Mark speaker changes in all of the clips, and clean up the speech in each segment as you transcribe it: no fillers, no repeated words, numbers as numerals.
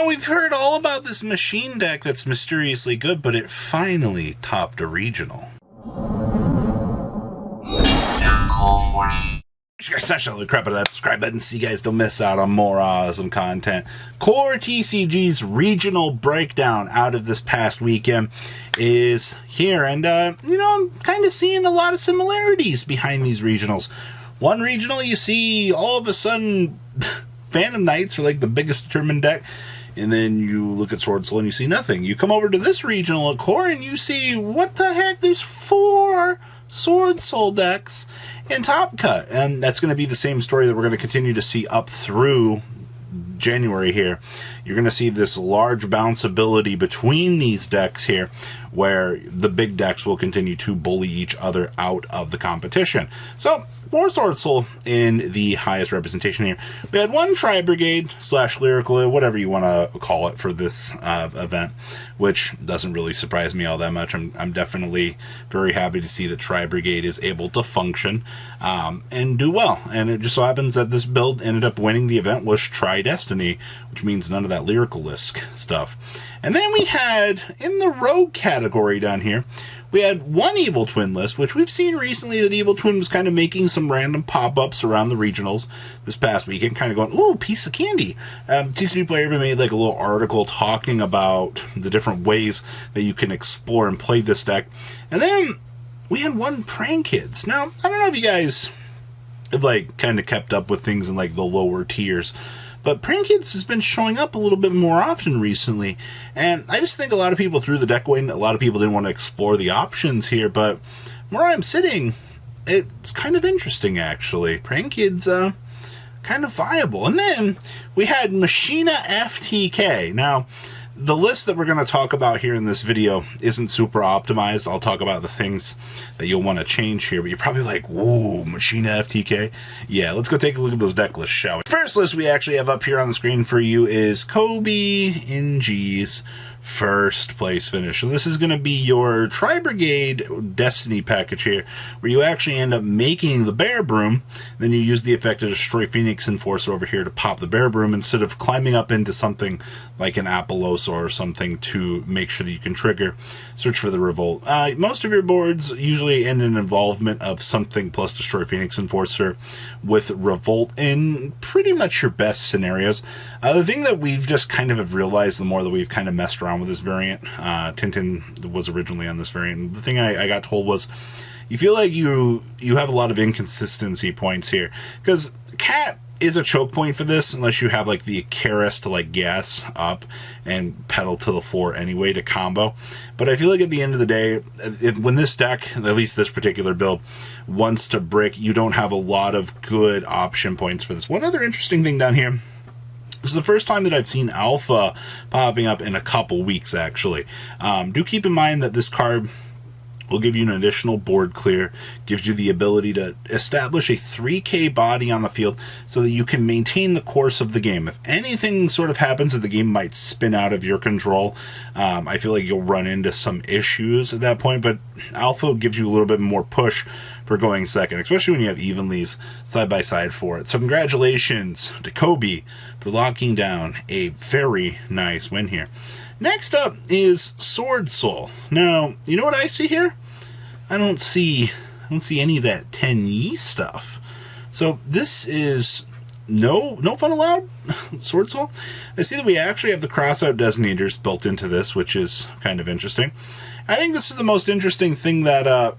Speaker 1: we've heard all about this machine deck that's mysteriously good, but it finally topped a regional. Smash the crap out of that subscribe button so you guys don't miss out on more awesome content. Core TCG's regional breakdown out of this past weekend is here, and I'm kind of seeing a lot of similarities behind these regionals. One regional, you see all of a sudden Phantom Knights are like the biggest determined deck, and then you look at Sword Soul and you see nothing. You come over to this regional at Core and you see, what the heck, there's 4 Sword Soul decks in Top Cut, and that's going to be the same story that we're going to continue to see up through January here. You're going to see this large bounceability between these decks here, where the big decks will continue to bully each other out of the competition. So, 4 Sword Soul in the highest representation here. We had 1 Tri Brigade / Lyrical, whatever you want to call it for this event, which doesn't really surprise me all that much. I'm definitely very happy to see that Tri Brigade is able to function and do well. And it just so happens that this build ended up winning the event was Tri Destiny, which means none of that Lyrical-esque stuff. And then we had, in the Rogue category down here, we had 1 Evil Twin list, which we've seen recently that Evil Twin was kind of making some random pop-ups around the regionals this past weekend, kind of going, ooh, piece of candy. TCG Player even made like a little article talking about the different ways that you can explore and play this deck. And then we had 1 Prank Kids. Now, I don't know if you guys have like kind of kept up with things in like the lower tiers, but Prank Kids has been showing up a little bit more often recently, and I just think a lot of people threw the deck away, and a lot of people didn't want to explore the options here, but where I'm sitting, it's kind of interesting, actually. Prank Kids, kind of viable. And then we had Machina FTK. Now, the list that we're going to talk about here in this video isn't super optimized. I'll talk about the things that you'll want to change here, but you're probably like, whoa, Machina FTK? Yeah, let's go take a look at those deck lists, shall we? First list we actually have up here on the screen for you is Kobe NG's first place finish. So this is going to be your Tri Brigade Destiny package here, where you actually end up making the Bear Broom, then you use the effect to destroy Phoenix Enforcer over here to pop the Bear Broom instead of climbing up into something like an Apollosa or something to make sure that you can trigger. Search for the Revolt. Most of your boards usually end in involvement of something plus destroy Phoenix Enforcer with Revolt in pretty much your best scenarios. The thing that we've just kind of have realized the more that we've kind of messed around with this variant, Tintin was originally on this variant, the thing I got told was you feel like you have a lot of inconsistency points here, because Cat is a choke point for this unless you have like the Karis to like gas up and pedal to the floor anyway to combo. But I feel like at the end of the day, when this deck, at least this particular build, wants to brick, you don't have a lot of good option points for this. One other interesting thing down here, this is the first time that I've seen Alpha popping up in a couple weeks, actually. Do keep in mind that this card will give you an additional board clear, gives you the ability to establish a 3K body on the field so that you can maintain the course of the game. If anything sort of happens that the game might spin out of your control, I feel like you'll run into some issues at that point, but Alpha gives you a little bit more push for going second, especially when you have Evenlys side by side for it. So congratulations to Kobe for locking down a very nice win here. Next up is Sword Soul. Now, you know what I see here? I don't see any of that 10E stuff. So this is no fun allowed, Sword Soul. I see that we actually have the crossout detonators built into this, which is kind of interesting. I think this is the most interesting thing that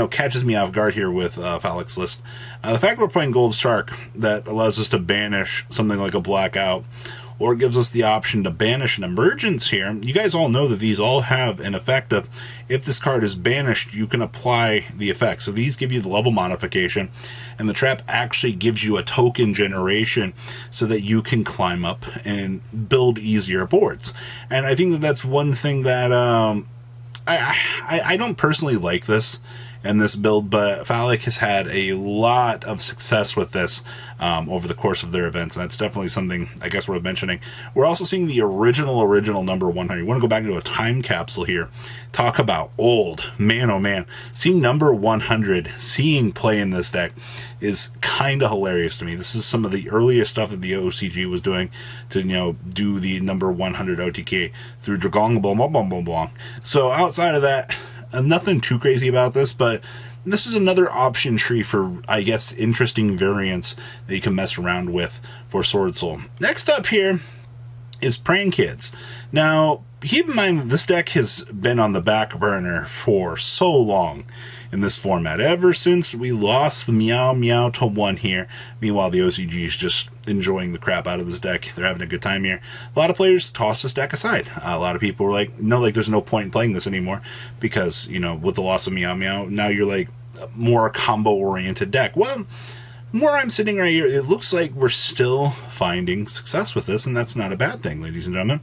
Speaker 1: catches me off guard here with Phallic's list. The fact we're playing Gold Shark that allows us to banish something like a Blackout, or it gives us the option to banish an Emergence here. You guys all know that these all have an effect of, if this card is banished, you can apply the effect. So these give you the level modification, and the trap actually gives you a token generation so that you can climb up and build easier boards. And I think that that's one thing that I don't personally like this in this build, but Phallic has had a lot of success with this over the course of their events, and that's definitely something I guess worth mentioning. We're also seeing the original number 100. You want to go back into a time capsule here. Talk about old. Man, oh man. Seeing number 100, seeing play in this deck is kind of hilarious to me. This is some of the earliest stuff that the OCG was doing to, do the number 100 OTK through Dragongabong. So outside of that, nothing too crazy about this, but this is another option tree for, I guess, interesting variants that you can mess around with for Sword Soul. Next up here is Praying Kids. Now, keep in mind that this deck has been on the back burner for so long in this format, ever since we lost the Meow Meow to 1 here. Meanwhile, the OCG is just enjoying the crap out of this deck. They're having a good time here. A lot of players toss this deck aside. A lot of people were like, no, there's no point in playing this anymore because, with the loss of Meow Meow, now you're like more a combo-oriented deck. Well, where I'm sitting right here, it looks like we're still finding success with this, and that's not a bad thing, ladies and gentlemen.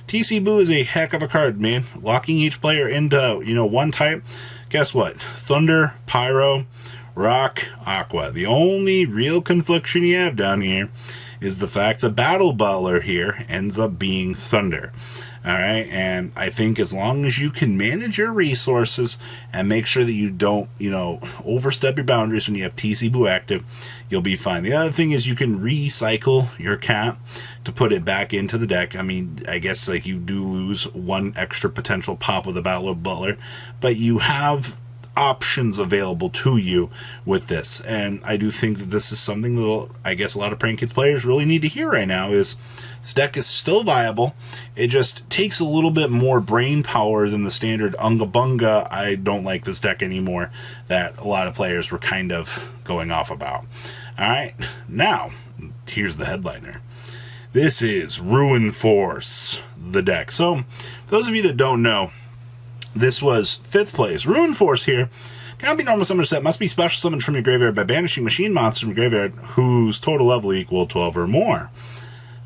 Speaker 1: TC Boo is a heck of a card, man. Locking each player into, one type. Guess what? Thunder, Pyro, Rock, Aqua. The only real confliction you have down here is the fact that Battle Butler here ends up being Thunder. Alright, and I think as long as you can manage your resources and make sure that you don't, overstep your boundaries when you have TC Boo active, you'll be fine. The other thing is you can recycle your cat to put it back into the deck. I mean, I guess you do lose one extra potential pop with the Battle Butler, but you have options available to you with this, and I do think that this is something that I guess a lot of Praying Kids players really need to hear right now is this deck is still viable. It just takes a little bit more brain power than the standard Unga Bunga I don't like this deck anymore that a lot of players were kind of going off about. Alright, now here's the headliner. This is Ruin Force, the deck. So for those of you that don't know, this was 5th place. Ruin Force here cannot be normal summoner set. Must be special summoned from your graveyard by banishing machine monsters from your graveyard whose total level equal 12 or more.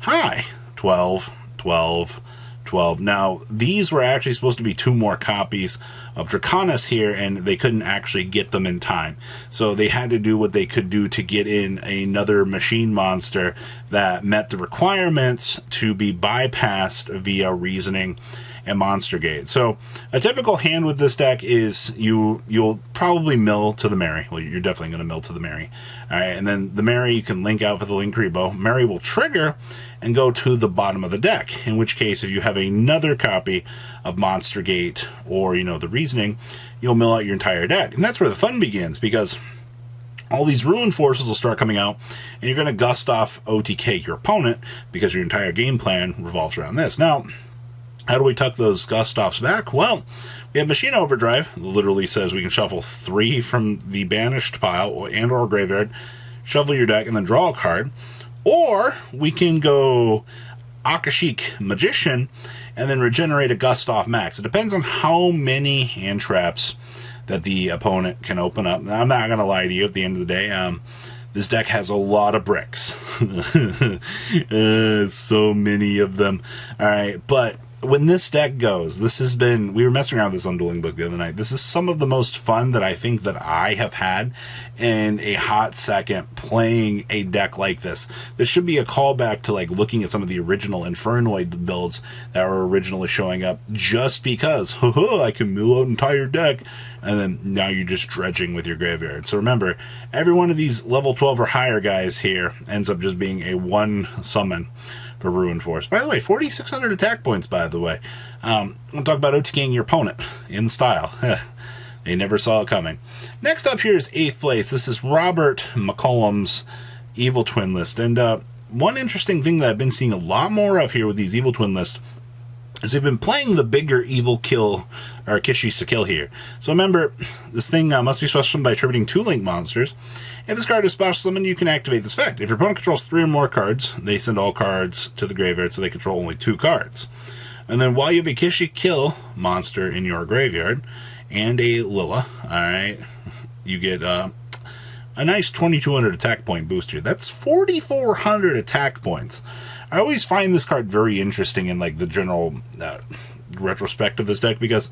Speaker 1: Hi. 12, 12, 12. Now, these were actually supposed to be 2 more copies of Draconis here, and they couldn't actually get them in time. So they had to do what they could do to get in another machine monster that met the requirements to be bypassed via reasoning and Monster Gate. So a typical hand with this deck is you'll probably mill to the Mary. Well, you're definitely going to mill to the Mary. All right, and then the Mary you can link out for the Linkuriboh. Mary will trigger and go to the bottom of the deck, in which case if you have another copy of Monster Gate or, the Reasoning, you'll mill out your entire deck. And that's where the fun begins, because all these Ruin Forces will start coming out, and you're going to gust off OTK your opponent because your entire game plan revolves around this. Now, how do we tuck those gust-offs back? Well, we have Machine Overdrive. It literally says we can shuffle 3 from the banished pile and or graveyard, shuffle your deck, and then draw a card. Or we can go Akashic Magician and then regenerate a gust-off max. It depends on how many hand traps that the opponent can open up. Now, I'm not going to lie to you, at the end of the day, this deck has a lot of bricks. So many of them. Alright, but when this deck goes, we were messing around with this on Dueling Book the other night. This is some of the most fun that I think that I have had in a hot second playing a deck like this. This should be a callback to looking at some of the original Infernoid builds that were originally showing up, just because, I can mill out an entire deck, and then now you're just dredging with your graveyard. So remember, every one of these level 12 or higher guys here ends up just being a 1 summon for Ruin Force. By the way, 4,600 attack points, by the way. We'll talk about OTKing your opponent in style. They never saw it coming. Next up here is 8th place. This is Robert McCollum's Evil Twin list. And one interesting thing that I've been seeing a lot more of here with these Evil Twin lists is they've been playing the bigger Evil Kill, or Kishi's to kill here. So remember, this thing must be special summoned by attributing 2 link monsters. If this card is special summoned, you can activate this effect. If your opponent controls 3 or more cards, they send all cards to the graveyard, so they control only 2 cards. And then while you have a Kishi Kill monster in your graveyard, and a Lilla, alright, you get a nice 2,200 attack point boost here. That's 4,400 attack points. I always find this card very interesting in the general retrospect of this deck, because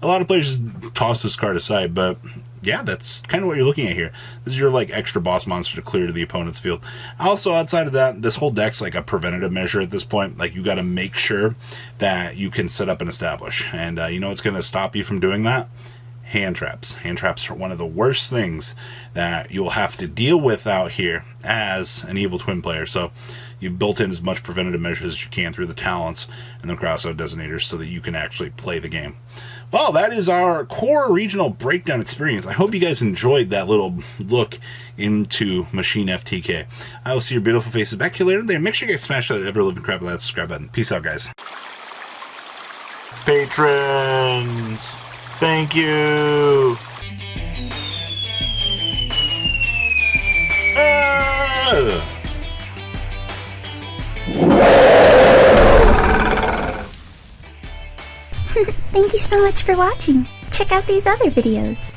Speaker 1: a lot of players just toss this card aside, but yeah, that's kind of what you're looking at here. This is your like extra boss monster to clear to the opponent's field. Also, outside of that, this whole deck's like a preventative measure at this point. Like, you got to make sure that you can set up and establish, and you know what's going to stop you from doing that? Hand traps. Hand traps are one of the worst things that you'll have to deal with out here as an Evil Twin player. So you've built in as much preventative measures as you can through the talents and the crossout designators so that you can actually play the game. Well, that is our core regional breakdown experience. I hope you guys enjoyed that little look into Machine FTK. I will see your beautiful faces back here later today. Make sure you guys smash that ever living crap with that subscribe button. Peace out, guys. Patrons, thank you.
Speaker 2: Thank you so much for watching. Check out these other videos.